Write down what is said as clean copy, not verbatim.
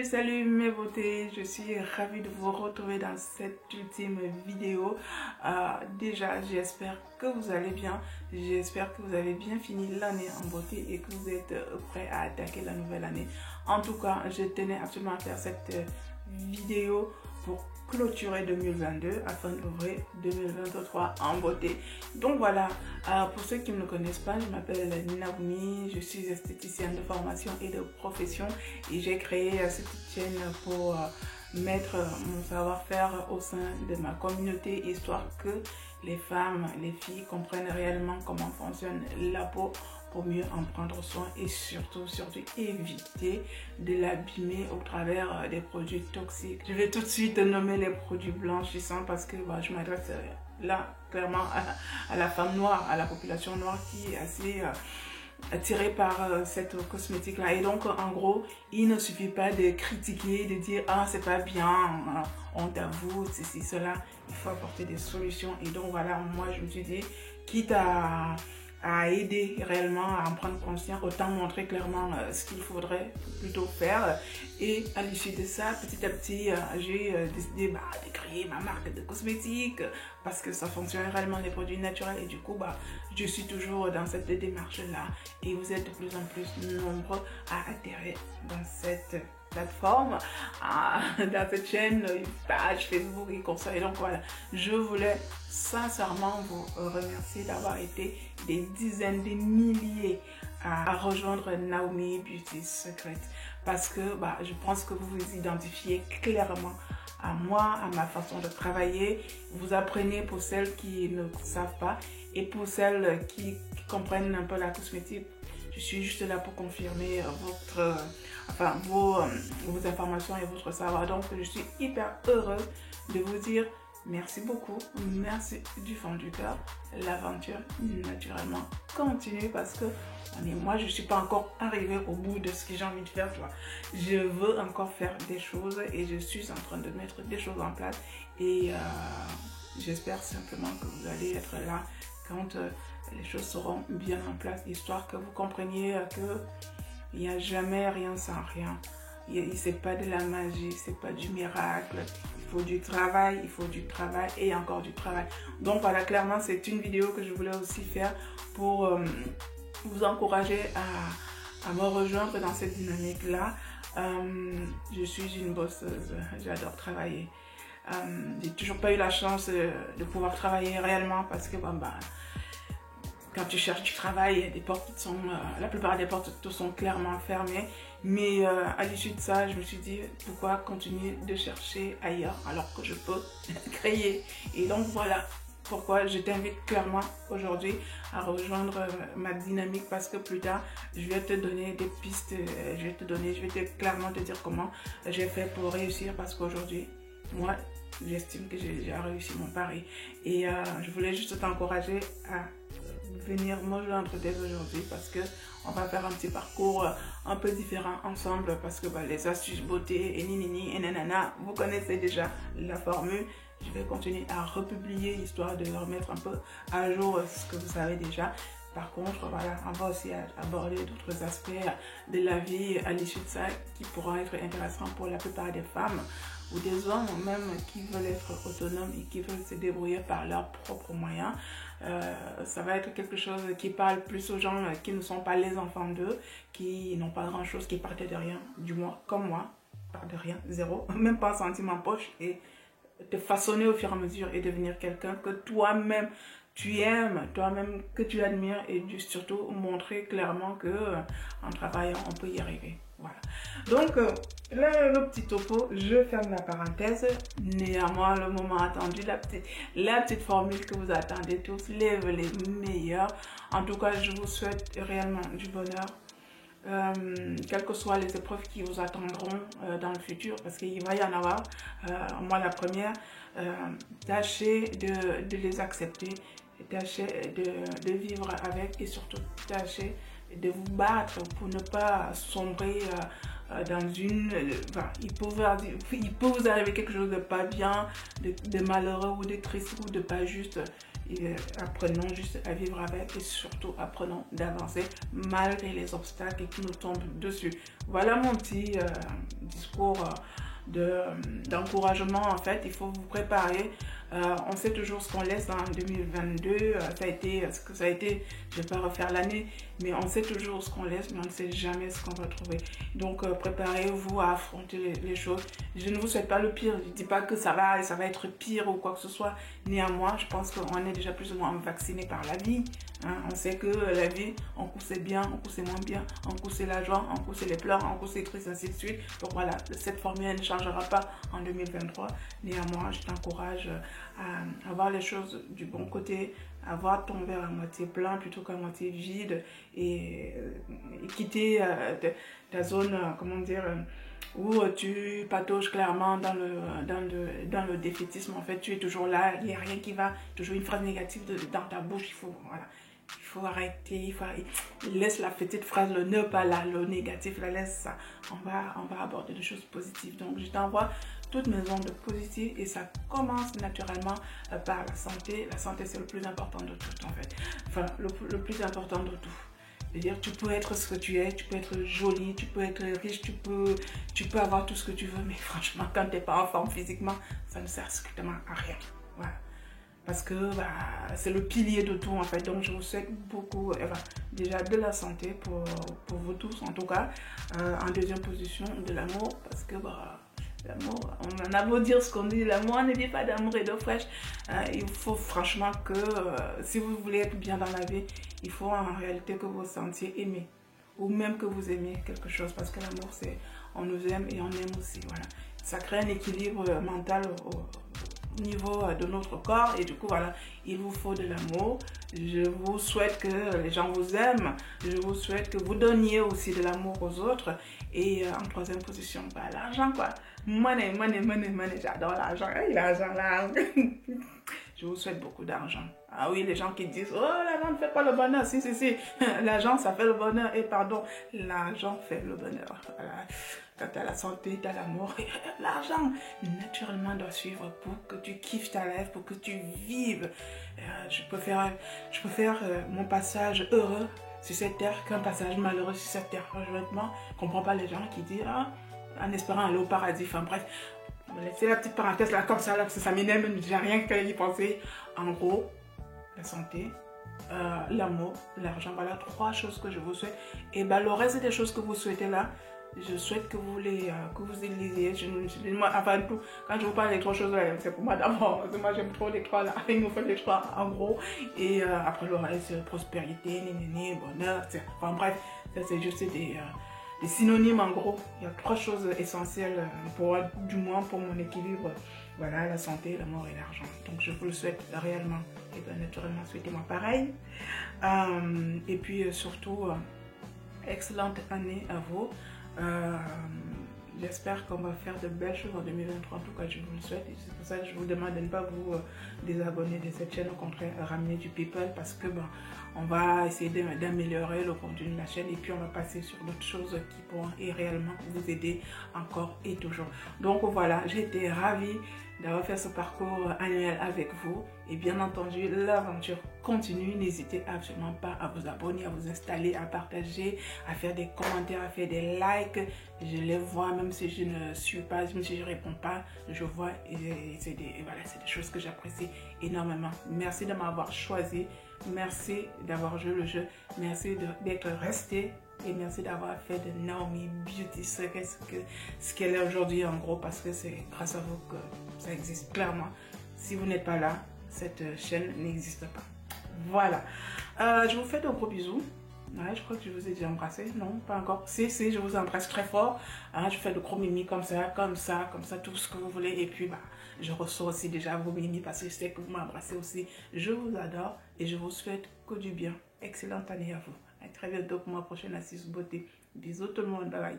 Salut mes beautés, je suis ravie de vous retrouver dans cette ultime vidéo. Déjà j'espère que vous allez bien, j'espère que vous avez bien fini l'année en beauté et que vous êtes prêts à attaquer la nouvelle année. En tout cas, je tenais absolument à faire cette vidéo pour clôturer 2022 afin d'ouvrir 2023 en beauté. Donc voilà, pour ceux qui ne me connaissent pas, je m'appelle Naomi, je suis esthéticienne de formation et de profession et j'ai créé cette chaîne pour mettre mon savoir-faire au sein de ma communauté, histoire que les femmes, les filles comprennent réellement comment fonctionne la peau pour mieux en prendre soin et surtout éviter de l'abîmer au travers des produits toxiques. Je vais tout de suite nommer les produits blanchissants parce que je m'adresse là clairement à la femme noire, à la population noire qui est assez attirée par cette cosmétique là. Et donc en gros, il ne suffit pas de critiquer, de dire ah c'est pas bien, honte à vous, ceci, cela. Il faut apporter des solutions. Et donc voilà, moi je me suis dit, quitte à aider réellement à en prendre conscience, autant montrer clairement ce qu'il faudrait plutôt faire. Et à l'issue de ça, petit à petit, j'ai décidé de créer ma marque de cosmétiques parce que ça fonctionne réellement, les produits naturels. Et du coup, je suis toujours dans cette démarche-là. Et vous êtes de plus en plus nombreux à atterrir dans cette plateforme, dans cette chaîne, page Facebook et comme ça. Et donc voilà, je voulais sincèrement vous remercier d'avoir été des dizaines, des milliers à rejoindre Naomi Beauty Secret, parce que je pense que vous vous identifiez clairement à moi, à ma façon de travailler. Vous apprenez pour celles qui ne savent pas et pour celles qui comprennent un peu la cosmétique. Je suis juste là pour confirmer vos informations et votre savoir. Donc je suis hyper heureuse de vous dire merci beaucoup, merci du fond du cœur. L'aventure naturellement continue parce que moi je suis pas encore arrivée au bout de ce que j'ai envie de faire, tu vois. Je veux encore faire des choses et je suis en train de mettre des choses en place et j'espère simplement que vous allez être là quand les choses seront bien en place, histoire que vous compreniez que il n'y a jamais rien sans rien. C'est pas de la magie, c'est pas du miracle. Il faut du travail et encore du travail. Donc voilà, clairement c'est une vidéo que je voulais aussi faire pour vous encourager à me rejoindre dans cette dynamique là. Je suis une bosseuse, j'adore travailler. J'ai toujours pas eu la chance de pouvoir travailler réellement parce que quand tu cherches du travail, des portes sont, la plupart des portes sont clairement fermées. Mais à l'issue de ça, je me suis dit pourquoi continuer de chercher ailleurs alors que je peux créer. Et donc voilà pourquoi je t'invite clairement aujourd'hui à rejoindre ma dynamique, parce que plus tard je vais te donner des pistes, je vais clairement te dire comment j'ai fait pour réussir, parce qu'aujourd'hui moi j'estime que j'ai déjà réussi mon pari. Et je voulais juste t'encourager à venir me rejoindre dès aujourd'hui, parce que on va faire un petit parcours un peu différent ensemble, parce que les astuces beauté et nini et nanana, vous connaissez déjà la formule. Je vais continuer à republier histoire de remettre un peu à jour ce que vous savez déjà. Par contre, voilà, on va aussi aborder d'autres aspects de la vie à l'issue de ça qui pourront être intéressants pour la plupart des femmes ou des hommes même qui veulent être autonomes et qui veulent se débrouiller par leurs propres moyens. Ça va être quelque chose qui parle plus aux gens qui ne sont pas les enfants d'eux, qui n'ont pas grand chose, qui partaient de rien, du moins comme moi, de rien, zéro, même pas un centime en poche, et te façonner au fur et à mesure et devenir quelqu'un que toi-même tu aimes, toi-même que tu admires, et surtout montrer clairement que en travaillant on peut y arriver. Voilà. Donc le petit topo, je ferme la parenthèse. Néanmoins, le moment attendu, la petite formule que vous attendez tous, les meilleurs. En tout cas, je vous souhaite réellement du bonheur. Quelles que soient les épreuves qui vous attendront dans le futur, parce qu'il va y en avoir. Moi la première, tâchez de les accepter, tâchez de vivre avec, et surtout tâchez de vous battre pour ne pas sombrer dans une... il peut vous arriver quelque chose de pas bien, de malheureux ou de triste ou de pas juste. apprenons juste à vivre avec et surtout apprenons d'avancer malgré les obstacles qui nous tombent dessus. Voilà mon petit discours d'encouragement. En fait, il faut vous préparer. On sait toujours ce qu'on laisse en 2022. Ça a été ce que ça a été. Je ne vais pas refaire l'année, mais on sait toujours ce qu'on laisse, mais on ne sait jamais ce qu'on va trouver. Donc, préparez-vous à affronter les choses. Je ne vous souhaite pas le pire. Je ne dis pas que ça va être pire ou quoi que ce soit. Néanmoins, je pense qu'on est déjà plus ou moins vacciné par la vie. Hein. On sait que la vie, un coup c'est bien, un coup c'est moins bien, un coup c'est la joie, un coup c'est les pleurs, un coup c'est triste, ainsi de suite. Donc voilà, cette formule ne changera pas en 2023. Néanmoins, je t'encourage à voir les choses du bon côté, à voir ton verre à moitié plein plutôt qu'à moitié vide et quitter ta zone, comment dire, où tu patauges clairement dans le défaitisme. En fait, tu es toujours là, il n'y a rien qui va, toujours une phrase négative dans ta bouche. Il faut arrêter, laisse la petite phrase, le ne pas là, le négatif, la laisse ça. On va aborder des choses positives. Donc, je t'envoie toutes mes ondes positives et ça commence naturellement par la santé. La santé, c'est le plus important de tout, en fait. Enfin, le plus important de tout. C'est-à-dire, tu peux être ce que tu es, tu peux être jolie, tu peux être riche, tu peux avoir tout ce que tu veux, mais franchement, quand tu n'es pas en forme physiquement, ça ne sert strictement à rien. Voilà. Parce que c'est le pilier de tout, en fait. Donc, je vous souhaite beaucoup, déjà de la santé pour vous tous, en tout cas. En deuxième position, de l'amour, parce que l'amour, on en a beau dire ce qu'on dit, l'amour ne vit pas d'amour et d'eau fraîche. Il faut franchement que, si vous voulez être bien dans la vie, il faut en réalité que vous vous sentiez aimé. Ou même que vous aimiez quelque chose. Parce que l'amour, c'est on nous aime et on aime aussi. Voilà. Ça crée un équilibre mental au niveau de notre corps. Et du coup, voilà, il vous faut de l'amour. Je vous souhaite que les gens vous aiment. Je vous souhaite que vous donniez aussi de l'amour aux autres. Et en troisième position, l'argent, quoi. Money. J'adore l'argent. Hey, l'argent, là. Je vous souhaite beaucoup d'argent. Ah oui, les gens qui disent, oh, l'argent ne fait pas le bonheur. Si. L'argent, ça fait le bonheur. Et pardon, l'argent fait le bonheur. Voilà. Quand tu as la santé, tu as l'amour. L'argent, naturellement, doit suivre pour que tu kiffes ta life, pour que tu vives. Je peux faire mon passage heureux sur cette terre qu'un passage malheureux sur cette terre. Honnêtement, je ne comprends pas les gens qui disent, en espérant aller au paradis. Enfin bref, laissez la petite parenthèse là, comme ça, là, parce que ça m'énerve, j'ai rien qu'à y penser. En gros, la santé, l'amour, l'argent, voilà 3 choses que je vous souhaite. Et le reste des choses que vous souhaitez là, je souhaite que vous les lisiez. Enfin, tout, quand je vous parle des 3 choses là, c'est pour moi d'abord. Parce que moi j'aime trop les 3 là. Il nous faut les 3 en gros. Et après le reste, prospérité, bonheur. Enfin bref, ça c'est juste des synonymes en gros. Il y a 3 choses essentielles du moins pour mon équilibre. Voilà, la santé, l'amour et l'argent. Donc je vous le souhaite réellement. Et bien naturellement, souhaitez-moi pareil. Et puis surtout, excellente année à vous. J'espère qu'on va faire de belles choses en 2023, en tout cas je vous le souhaite et c'est pour ça que je vous demande de ne pas vous désabonner de cette chaîne, au contraire ramener du people parce que on va essayer d'améliorer le contenu de la chaîne et puis on va passer sur d'autres choses qui pourront réellement vous aider encore et toujours. Donc voilà, j'ai été ravie d'avoir fait ce parcours annuel avec vous et bien entendu l'aventure continue. N'hésitez absolument pas à vous abonner, à vous installer, à partager, à faire des commentaires, à faire des likes. Je les vois même si je ne suis pas, même si je ne réponds pas, je vois et c'est des choses que j'apprécie énormément. Merci de m'avoir choisi, merci d'avoir joué le jeu, merci d'être resté. Et merci d'avoir fait de Naomi Beauty ce qu'elle est aujourd'hui en gros parce que c'est grâce à vous que ça existe clairement. Si vous n'êtes pas là, cette chaîne n'existe pas. Voilà. Je vous fais de gros bisous. Ouais, je crois que je vous ai déjà embrassé. Non, pas encore. Si, je vous embrasse très fort. Je fais de gros mimi comme ça, tout ce que vous voulez. Et puis, je reçois aussi déjà vos mimi parce que je sais que vous m'embrassez aussi. Je vous adore et je vous souhaite que du bien. Excellente année à vous. À très bientôt pour ma prochaine assise beauté. Bisous tout le monde. Bye bye.